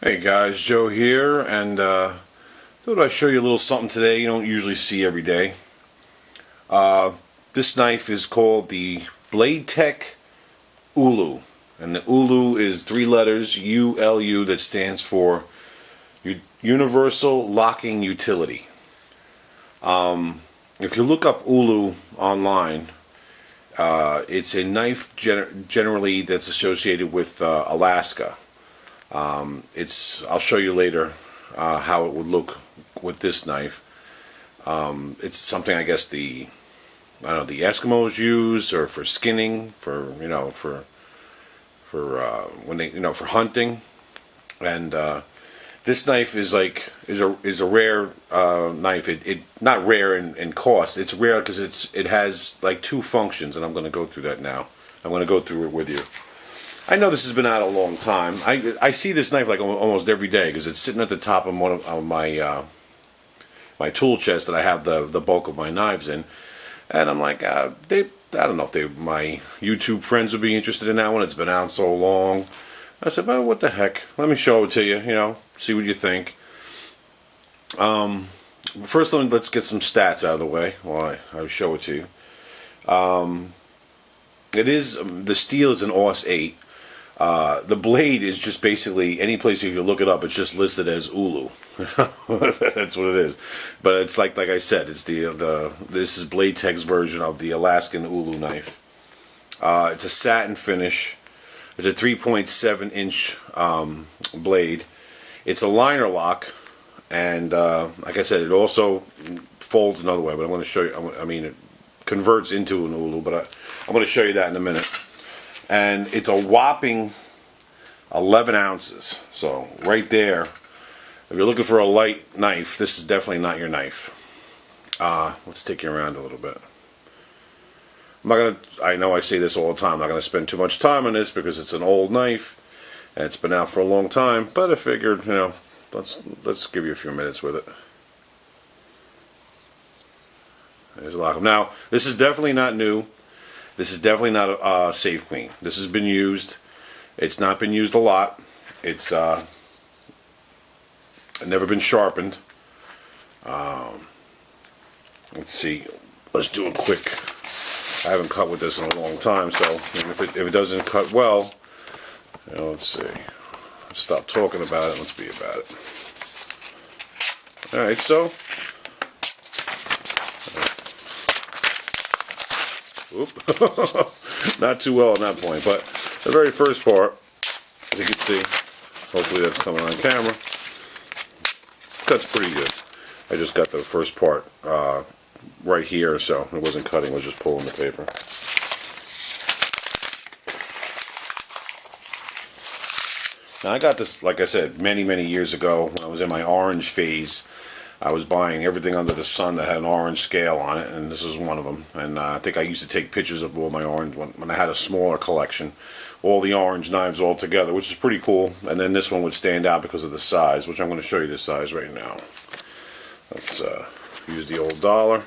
Hey guys, Joe here, and thought I'd show you a little something today you don't usually see every day. This knife is called the Blade-Tech U.L.U, and the Ulu is three letters, U.L.U, that stands for Universal Locking Utility. If you look up Ulu online, it's a knife generally that's associated with Alaska. I'll show you later how it would look with this knife. It's something I guess the Eskimos use, or for skinning, for when they for hunting. And this knife is a rare knife. It not rare in cost. It's rare because it has like two functions, and I'm going to go through that now. I'm going to go through it with you. I know this has been out a long time. I see this knife like almost every day because it's sitting at the top of one of my my tool chest that I have the bulk of my knives in, and I'm like, I don't know if my YouTube friends would be interested in that one. It's been out so long. I said, well, what the heck? Let me show it to you. See what you think. First, let's get some stats out of the way while I show it to you. The steel is an AUS 8. The blade is just basically, any place if you look it up, it's just listed as Ulu. That's what it is. But it's like I said, it's this is Blade-Tech's version of the Alaskan Ulu knife. It's a satin finish. It's a 3.7-inch blade. It's a liner lock, and like I said, it also folds another way. But I'm going to show you. It converts into an Ulu, but I'm going to show you that in a minute. And it's a whopping 11 ounces. So right there, if you're looking for a light knife, this is definitely not your knife. Let's take you around a little bit. I know I say this all the time, I'm not going to spend too much time on this because it's an old knife and it's been out for a long time, but I figured, let's give you a few minutes with it. There's a lot of them. Now, this is definitely not new. This is definitely not a safe clean. This has been used. It's not been used a lot. It's never been sharpened. Let's see. Let's do a quick. I haven't cut with this in a long time, so if it doesn't cut well, let's see. Let's stop talking about it. Let's be about it. All right, so. Not too well on that point, but the very first part, as you can see, hopefully that's coming on camera, cuts pretty good. I just got the first part right here, so it wasn't cutting, it was just pulling the paper. Now I got this, like I said, many years ago when I was in my orange phase. I was buying everything under the sun that had an orange scale on it, and this is one of them. And I think I used to take pictures of all my orange, when I had a smaller collection, all the orange knives all together, which is pretty cool. And then this one would stand out because of the size, which I'm going to show you the size right now. Let's use the old dollar. You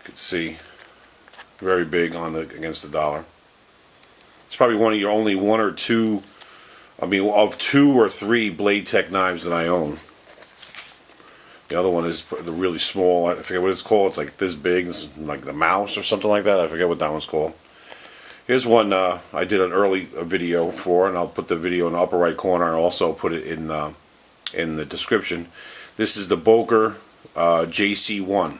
can see, very big against the dollar. It's probably one of your only one or two, of two or three Blade-Tech knives that I own. The other one is the really small, I forget what it's called, it's like this big, it's like the mouse or something like that, I forget what that one's called. Here's one I did an early video for, and I'll put the video in the upper right corner and also put it in the description. This is the Boker JC1.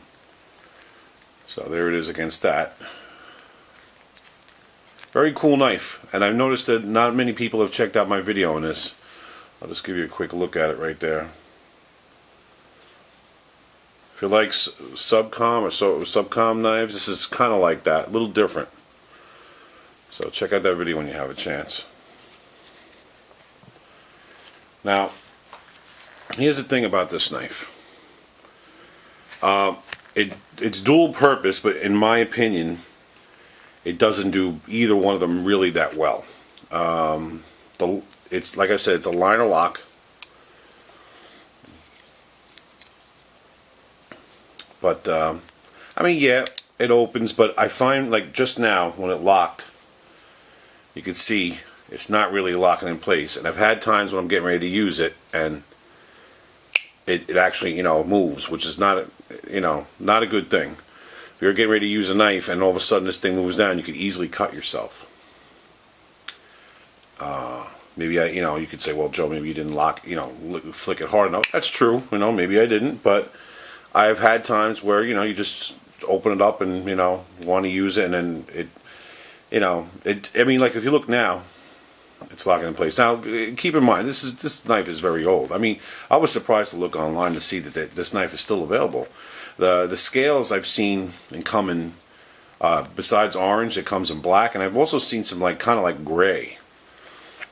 So there it is against that. Very cool knife, and I've noticed that not many people have checked out my video on this. I'll just give you a quick look at it right there. If you like subcom or subcom knives, this is kind of like that, a little different. So check out that video when you have a chance. Now, here's the thing about this knife. It's dual purpose, but in my opinion, it doesn't do either one of them really that well. It's like I said, it's a liner lock. But yeah, it opens, but I find like just now when it locked, you could see it's not really locking in place. And I've had times when I'm getting ready to use it and it actually, moves, which is not, not a good thing. If you're getting ready to use a knife and all of a sudden this thing moves down, you could easily cut yourself. Maybe you could say, well, Joe, maybe you didn't flick it hard enough. That's true, maybe I didn't, but I've had times where, you just open it up and, want to use it, and then like if you look now, it's locking in place. Now, keep in mind, this knife is very old. I mean, I was surprised to look online to see that this knife is still available. The scales I've seen come in, besides orange, it comes in black, and I've also seen some kind of like gray.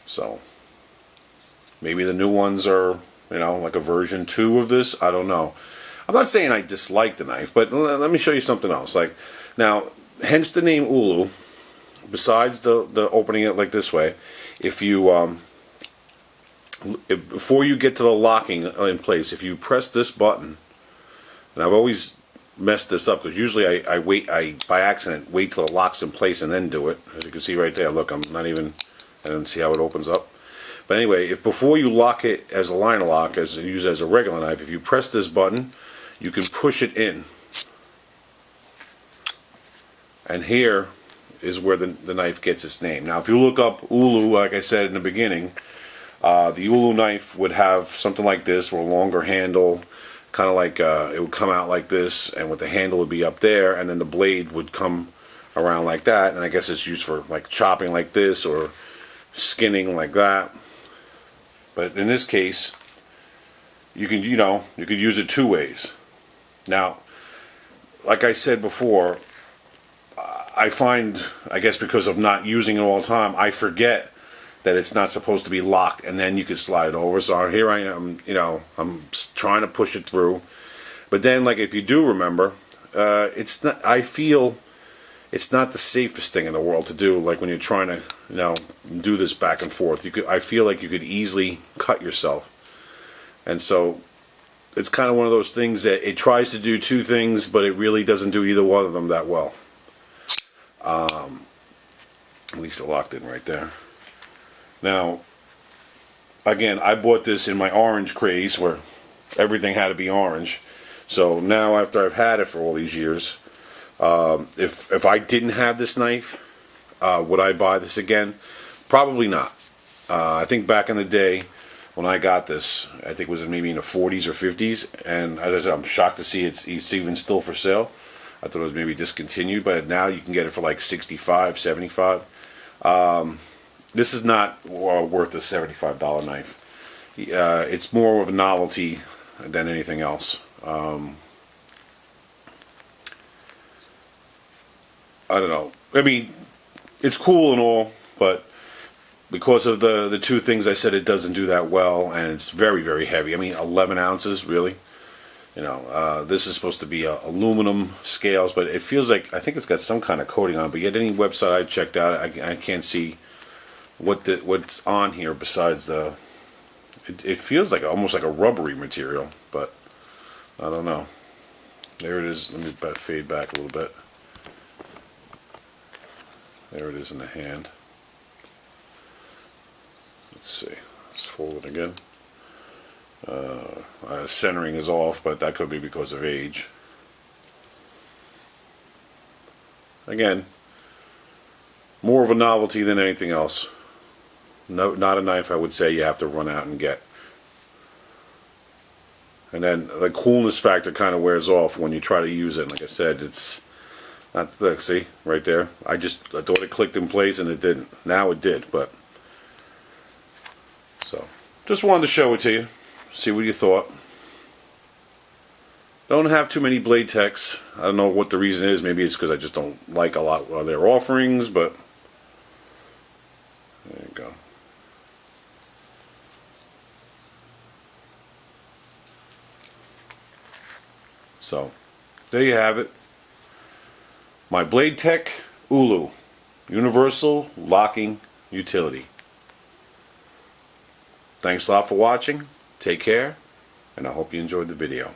So maybe the new ones are, like a version 2 of this. I don't know. I'm not saying I dislike the knife, but let me show you something else. Like now, hence the name Ulu. Besides the opening it like this way, if you before you get to the locking in place, if you press this button, and I've always messed this up because usually I by accident wait till it locks in place and then do it. As you can see right there, look, I didn't see how it opens up. But anyway, if before you lock it as a liner lock, use it as a regular knife, if you press this button, you can push it in. And here is where the knife gets its name. Now, if you look up Ulu, like I said in the beginning, the Ulu knife would have something like this, with a longer handle, kind of like it would come out like this, and with the handle would be up there, and then the blade would come around like that. And I guess it's used for like chopping like this or skinning like that. But in this case, you could use it 2 ways. Now, like I said before, I find, I guess because of not using it all the time, I forget that it's not supposed to be locked, and then you could slide it over. So here I am, I'm trying to push it through. But then, like, if you do remember, it's not. I feel it's not the safest thing in the world to do. Like when you're trying to, do this back and forth. I feel like you could easily cut yourself, and so it's kind of one of those things that it tries to do 2 things, but it really doesn't do either one of them that well. At least it locked in right there. Now, again, I bought this in my orange craze where everything had to be orange. So now, after I've had it for all these years, if I didn't have this knife, would I buy this again? Probably not. I think back in the day when I got this, I think it was maybe in the 40s or 50s, and as I said, I'm shocked to see it's even still for sale. I thought it was maybe discontinued, but now you can get it for like $65, $75. This is not worth a $75 knife. It's more of a novelty than anything else. I don't know. I mean, it's cool and all, but because of the 2 things I said, it doesn't do that well, and it's very, very heavy. I mean, 11 ounces, really. This is supposed to be aluminum scales, but it feels like, I think it's got some kind of coating on it, but yet any website I checked out, I can't see what's on here besides it feels like almost like a rubbery material, but I don't know. There it is. Let me fade back a little bit. There it is in the hand. Let's see. Let's fold it again. Centering is off, but that could be because of age. Again, more of a novelty than anything else. No, not a knife I would say you have to run out and get. And then the coolness factor kind of wears off when you try to use it. Like I said, it's not. Look, see right there. I thought it clicked in place and it didn't. Now it did, but so just wanted to show it to you. See what you thought. Don't have too many Blade-Techs. I don't know what the reason is. Maybe it's because I just don't like a lot of their offerings, but there you go. So, there you have it. My Blade-Tech U.L.U. Universal Locking Utility. Thanks a lot for watching. Take care, and I hope you enjoyed the video.